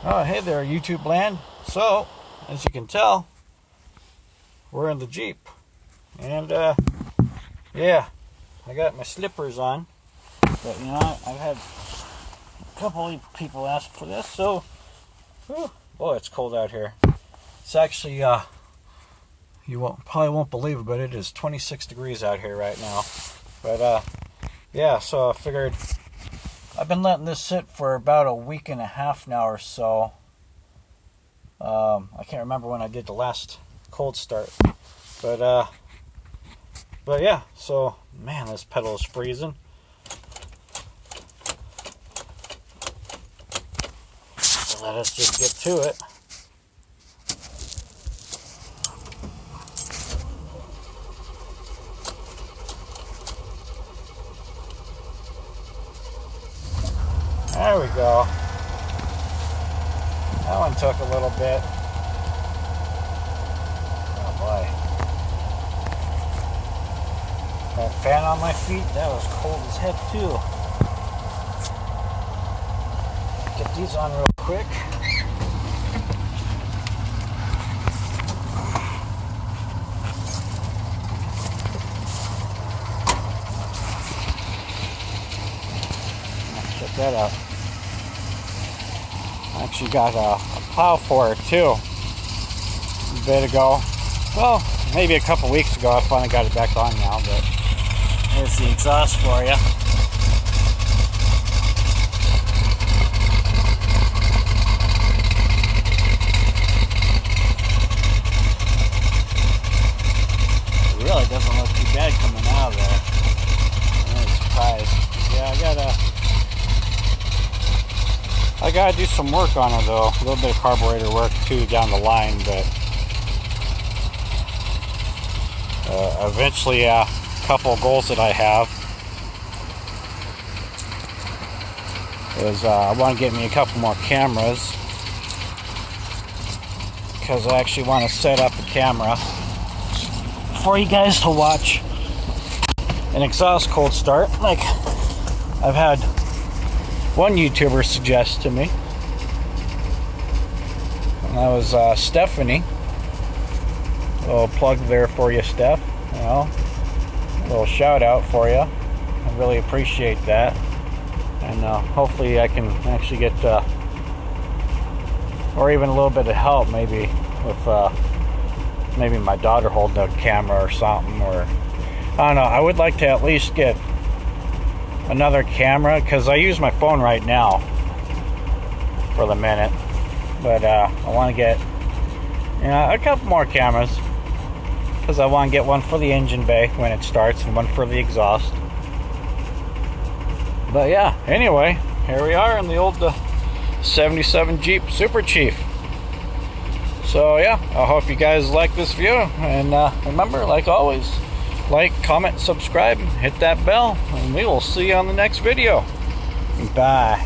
Oh, hey there, YouTube land. So, as you can tell, we're in the Jeep. And, yeah, I got my slippers on. But, you know, I've had a couple of people ask for this, so, whew, boy, it's cold out here. It's actually, you probably won't believe it, but it is 26 degrees out here right now. But, yeah, so I figured I've been letting this sit for about a week and a half now or so. I can't remember when I did the last cold start. But yeah, so, man, this pedal is freezing. So let us just get to it. There we go. That one took a little bit. Oh boy. That fan on my feet, that was cold as heck too. Get these on real quick. Check that out. I actually got a plow for it too a bit ago. Well, maybe a couple weeks ago. I finally got it back on now, but there's the exhaust for you. It really doesn't look too bad coming out of there. I'm really surprised. Yeah, I gotta do some work on it though. A little bit of carburetor work too down the line, but eventually a couple of goals that I have is I want to get me a couple more cameras, because I actually want to set up a camera for you guys to watch an exhaust cold start like I've had one YouTuber suggest to me, and that was Stephanie. A little plug there for you, Steph. You know, a little shout out for you. I really appreciate that, and hopefully I can actually get or even a little bit of help, maybe with maybe my daughter holding a camera or something, or I don't know. I would like to at least get another camera, because I use my phone right now for the minute, but I want to get, you know, a couple more cameras, because I want to get one for the engine bay when it starts and one for the exhaust. But yeah, anyway, here we are in the old 77 Jeep Super Chief. So yeah, I hope you guys like this video, and remember, like always, like, comment, subscribe, hit that bell, and we will see you on the next video. Bye.